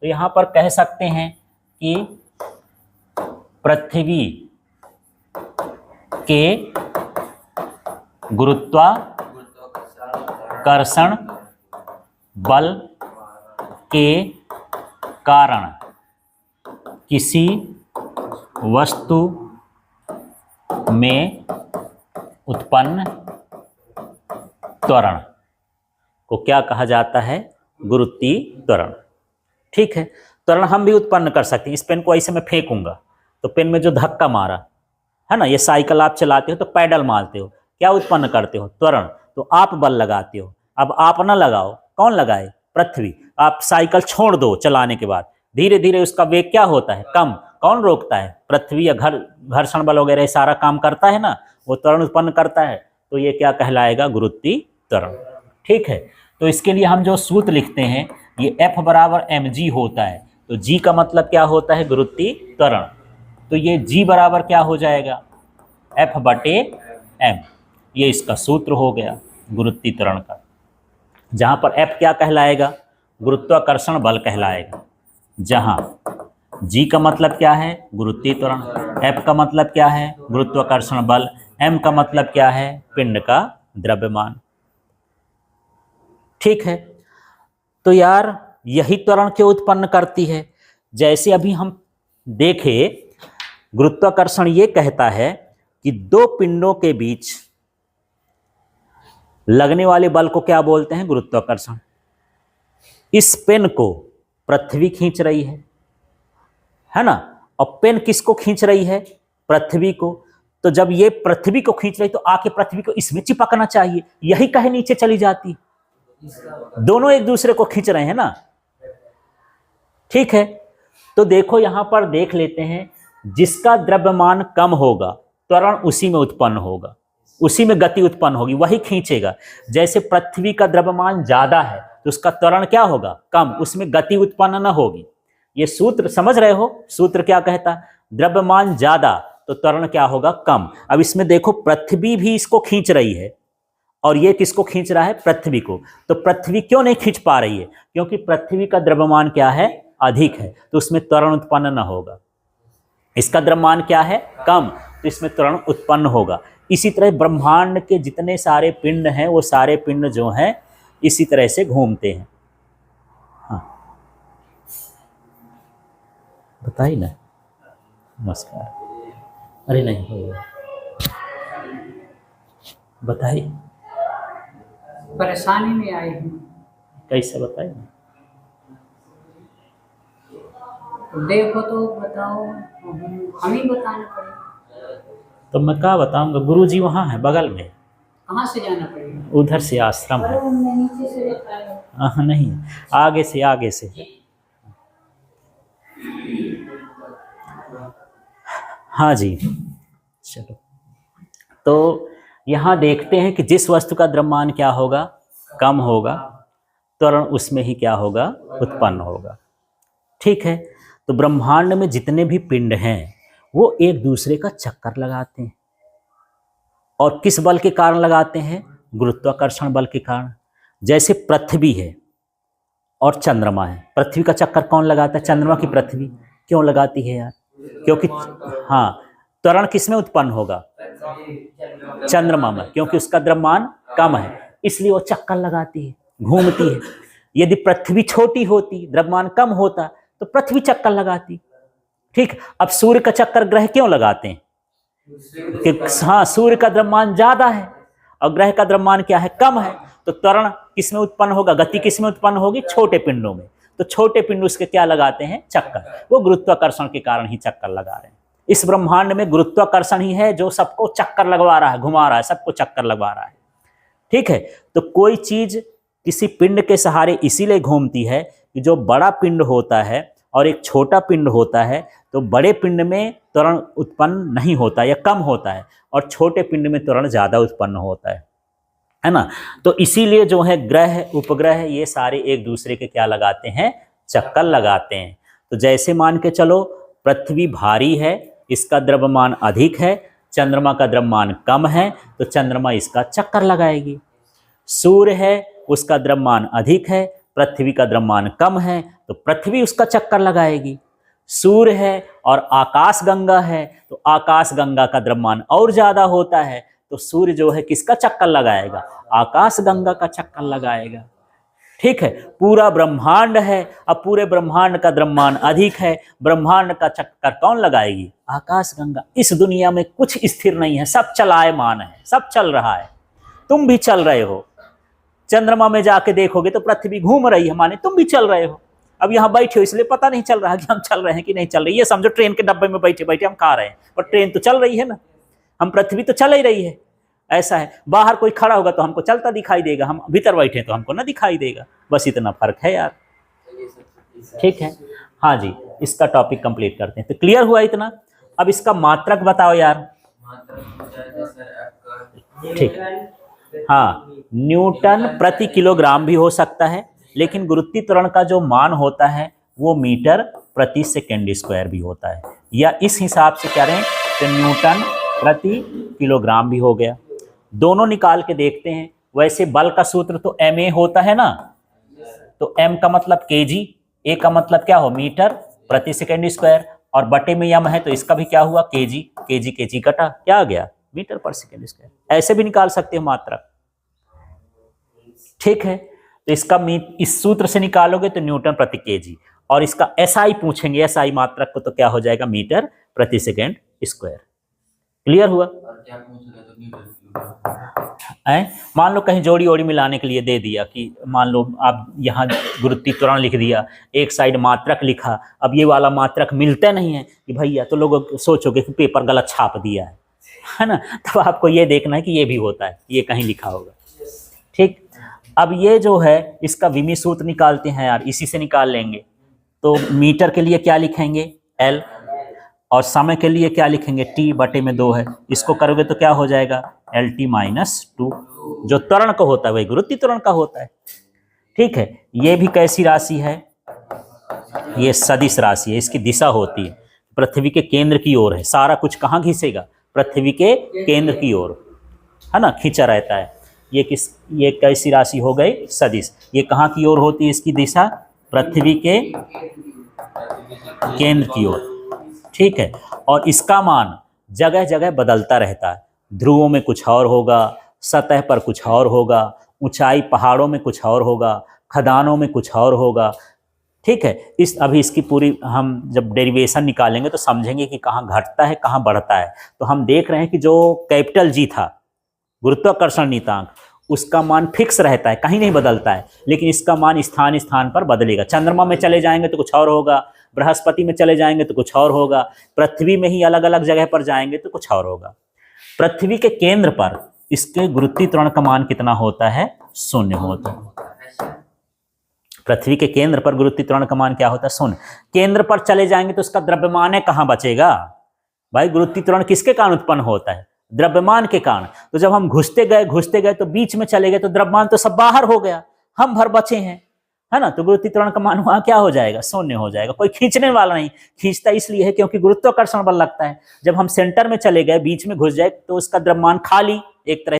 तो यहाँ पर कह सकते हैं कि पृथ्वी के गुरुत्वाकर्षण बल के कारण किसी वस्तु में उत्पन्न त्वरण को क्या कहा जाता है? गुरुत्वीय त्वरण। ठीक है, त्वरण हम भी उत्पन्न कर सकते हैं। इस पेन को ऐसे मैं फेंकूंगा तो पेन में जो धक्का मारा है ना, ये साइकिल आप चलाते हो तो पैडल मारते हो, क्या उत्पन्न करते हो? त्वरण। तो आप बल लगाते हो। अब आप ना लगाओ, कौन लगाए? पृथ्वी। आप साइकिल छोड़ दो चलाने के बाद, धीरे धीरे उसका वेग क्या होता है? कम। कौन रोकता है? पृथ्वी या घर्षण बल वगैरह सारा काम करता है ना, वो त्वरण उत्पन्न करता है। तो ये क्या कहलाएगा? गुरुत्वीय त्वरण। ठीक है, तो इसके लिए हम जो सूत्र लिखते हैं ये F बराबर mg होता है। तो g का मतलब क्या होता है? गुरुत्वीय त्वरण। तो ये g बराबर क्या हो जाएगा? F बटे m। ये इसका सूत्र हो गया गुरुत्वीय त्वरण का, जहां पर F क्या कहलाएगा? गुरुत्वाकर्षण बल कहलाएगा। जहां g का मतलब क्या है? गुरुत्वीय त्वरण। F का मतलब क्या है? गुरुत्वाकर्षण बल। m का मतलब क्या है? पिंड का द्रव्यमान। ठीक है, तो यार यही त्वरण क्यों उत्पन्न करती है? जैसे अभी हम देखें, गुरुत्वाकर्षण ये कहता है कि दो पिंडों के बीच लगने वाले बल को क्या बोलते हैं? गुरुत्वाकर्षण। इस पेन को पृथ्वी खींच रही है ना, और पेन किसको खींच रही है? पृथ्वी को। तो जब ये पृथ्वी को खींच रही तो आके पृथ्वी को इसमें चिपकना चाहिए, यही कहे नीचे चली जाती। दोनों एक दूसरे को खींच रहे हैं ना। ठीक है, तो देखो यहां पर देख लेते हैं, जिसका द्रव्यमान कम होगा त्वरण उसी में उत्पन्न होगा, उसी में गति उत्पन्न होगी, वही खींचेगा। जैसे पृथ्वी का द्रव्यमान ज्यादा है तो उसका त्वरण क्या होगा? कम, उसमें गति उत्पन्न न होगी। ये सूत्र समझ रहे हो? सूत्र क्या कहता? द्रव्यमान ज्यादा तो त्वरण क्या होगा? कम। अब इसमें देखो, पृथ्वी भी इसको खींच रही है और ये किसको खींच रहा है? पृथ्वी को। तो पृथ्वी क्यों नहीं खींच पा रही है? क्योंकि पृथ्वी का द्रव्यमान क्या है? अधिक है, तो उसमें त्वरण उत्पन्न न होगा। इसका द्रव्यमान क्या है? कम, तो इसमें त्वरण उत्पन्न होगा। इसी तरह ब्रह्मांड के जितने सारे पिंड हैं वो सारे पिंड जो हैं इसी तरह से घूमते हैं। हाँ बताइए ना। नमस्कार। अरे नहीं हो, बताइए। परेशानी में आई हूँ। कैसे बताइए? देखो तो बताओ, हम ही बताना पड़ेगा। तो मैं क्या बताऊंगा? गुरुजी वहाँ है बगल में। कहाँ से जाना पड़ेगा? उधर से आश्रम है। नीचे से बताओ। हाँ नहीं, आगे से, आगे से। हाँ जी, चलो। तो यहाँ देखते हैं कि जिस वस्तु का द्रव्यमान क्या होगा? कम होगा, त्वरण उसमें ही क्या होगा? उत्पन्न होगा। ठीक है, तो ब्रह्मांड में जितने भी पिंड हैं वो एक दूसरे का चक्कर लगाते हैं, और किस बल के कारण लगाते हैं? गुरुत्वाकर्षण बल के कारण। जैसे पृथ्वी है और चंद्रमा है, पृथ्वी का चक्कर कौन लगाता है? चंद्रमा की पृथ्वी। क्यों लगाती है यार? क्योंकि हाँ, त्वरण किसमें उत्पन्न होगा? चंद्रमा में, क्योंकि उसका द्रव्यमान कम है, इसलिए वो चक्कर लगाती है, घूमती है। यदि पृथ्वी छोटी होती, द्रव्यमान कम होता, तो पृथ्वी चक्कर लगाती। ठीक, अब सूर्य का चक्कर ग्रह क्यों लगाते हैं? कि हाँ, सूर्य का द्रव्यमान ज्यादा है और ग्रह का द्रव्यमान क्या है? कम है, तो त्वरण किसमें उत्पन्न होगा? गति किसमें उत्पन्न होगी? छोटे पिंडों में। तो छोटे पिंड उसके क्या लगाते हैं? चक्कर। वो गुरुत्वाकर्षण के कारण ही चक्कर लगा रहे हैं। इस ब्रह्मांड में गुरुत्वाकर्षण ही है जो सबको चक्कर लगवा रहा है, घुमा रहा है, सबको चक्कर लगवा रहा है। ठीक है, तो कोई चीज किसी पिंड के सहारे इसीलिए घूमती है कि जो बड़ा पिंड होता है और एक छोटा पिंड होता है, तो बड़े पिंड में त्वरण उत्पन्न नहीं होता या कम होता है, और छोटे पिंड में त्वरण ज्यादा उत्पन्न होता है ना। तो इसीलिए जो है ग्रह, उपग्रह, ये सारे एक दूसरे के क्या लगाते हैं? चक्कर लगाते हैं। तो जैसे मान के चलो, पृथ्वी भारी है, इसका द्रव्यमान अधिक है, चंद्रमा का द्रव्यमान कम है, तो चंद्रमा इसका चक्कर लगाएगी। सूर्य है, उसका द्रव्यमान अधिक है, पृथ्वी का द्रव्यमान कम है तो पृथ्वी उसका चक्कर लगाएगी। सूर्य है और आकाश गंगा है तो आकाश गंगा का द्रव्यमान और ज्यादा होता है तो सूर्य जो है किसका चक्कर लगाएगा, आकाश गंगा का चक्कर लगाएगा। ठीक है, पूरा ब्रह्मांड है, अब पूरे ब्रह्मांड का द्रव्यमान अधिक है, ब्रह्मांड का चक्कर कौन लगाएगी, आकाश गंगा। इस दुनिया में कुछ स्थिर नहीं है, सब चलायमान है, सब चल रहा है, तुम भी चल रहे हो। चंद्रमा में जाके देखोगे तो पृथ्वी घूम रही है, माने तुम भी चल रहे हो। अब यहाँ बैठे हो इसलिए पता नहीं चल रहा कि हम चल रहे हैं कि नहीं चल रही। ये समझो ट्रेन के डब्बे में बैठे बैठे हम खा रहे हैं, पर ट्रेन तो चल रही है ना, हम पृथ्वी तो चल ही रही है। ऐसा है, बाहर कोई खड़ा होगा तो हमको चलता दिखाई देगा, हम भीतर बैठे तो हमको ना दिखाई देगा, बस इतना फर्क है यार। ठीक है, हाँ जी, इसका टॉपिक कंप्लीट करते हैं। तो क्लियर हुआ इतना। अब इसका मात्रक बताओ यार। ठीक, हाँ, न्यूटन प्रति किलोग्राम भी हो सकता है, लेकिन गुरुत्वीय त्वरण का जो मान होता है वो मीटर प्रति सेकेंड स्क्वायर भी होता है, या इस हिसाब से कह रहे हैं तो न्यूटन प्रति किलोग्राम भी हो गया। दोनों निकाल के देखते हैं। वैसे बल का सूत्र तो ma होता है ना, तो m का मतलब kg, a का मतलब क्या हो, मीटर प्रति सेकेंड स्क्वायर, और बटे में m है तो इसका भी क्या हुआ, kg, kg कटा, क्या आ गया, मीटर पर सेकेंड स्क्वायर। ऐसे भी निकाल सकते हो मात्रक। ठीक है, तो इसका इस सूत्र से निकालोगे तो न्यूटन प्रति केजी, और इसका एसआई पूछेंगे, एसआई मात्रक को, तो क्या हो जाएगा, मीटर प्रति सेकेंड स्क्वायर। क्लियर हुआ। मान लो कहीं जोड़ी ओड़ी मिलाने के लिए दे दिया कि मान लो आप यहाँ गुरुत्वीय त्वरण लिख दिया, एक साइड मात्रक लिखा, अब ये वाला मात्रक मिलते नहीं है कि भैया, तो लोग सोचोगे कि पेपर गलत छाप दिया है ना। तब आपको ये देखना है कि ये भी होता है, ये कहीं लिखा होगा। ठीक, अब ये जो है इसका विमी सूत्र निकालते हैं यार, इसी से निकाल लेंगे। तो मीटर के लिए क्या लिखेंगे, L, और समय के लिए क्या लिखेंगे, T बटे में 2 है। इसको करोगे तो क्या हो जाएगा, LT - 2। जो त्वरण का होता है वही गुरुत्वीय त्वरण का होता है। ठीक है, ये भी कैसी राशि है, ये सदिश राशि है, इसकी दिशा होती है पृथ्वी के केंद्र की ओर है। सारा कुछ कहाँ खींचेगा, पृथ्वी के केंद्र की ओर, है ना, खींचा रहता है। ये कैसी राशि हो गई, सदिश। ये कहाँ की ओर होती है, इसकी दिशा पृथ्वी के केंद्र की ओर। ठीक है, और इसका मान जगह जगह बदलता रहता है। ध्रुवों में कुछ और होगा, सतह पर कुछ और होगा, ऊंचाई पहाड़ों में कुछ और होगा, खदानों में कुछ और होगा। ठीक है, अभी इसकी पूरी हम जब डेरिवेशन निकालेंगे तो समझेंगे कि कहाँ घटता है कहाँ बढ़ता है। तो हम देख रहे हैं कि जो कैपिटल G था, गुरुत्वाकर्षण नीतांक, उसका मान फिक्स रहता है, कहीं नहीं बदलता है, लेकिन इसका मान स्थान स्थान पर बदलेगा। चंद्रमा में चले जाएंगे तो कुछ और होगा, बृहस्पति में चले जाएंगे तो कुछ और होगा, पृथ्वी में ही अलग अलग जगह पर जाएंगे तो कुछ और होगा। पृथ्वी के केंद्र पर इसके गुरुत्वीय त्वरण का मान कितना होता है, 0 होता है। पृथ्वी के केंद्र पर गुरुत्वीय त्वरण का मान क्या होता है, 0। केंद्र पर चले जाएंगे तो उसका द्रव्यमान कहाँ बचेगा भाई, गुरुत्वीय त्वरण किसके कारण उत्पन्न होता है, द्रव्यमान के कारण। तो जब हम घुसते गए तो बीच में चले गए तो द्रव्यमान तो सब बाहर हो गया, हम भर बचे हैं, है ना। तो गुरुत्वीय त्वरण का मान वहां क्या हो जाएगा, 0 हो जाएगा। कोई खींचने वाला नहीं, खींचता इसलिए है क्योंकि गुरुत्वाकर्षण बल लगता है। जब हम सेंटर में चले गए, बीच में घुस जाए तो उसका द्रव्यमान खाली एक तरह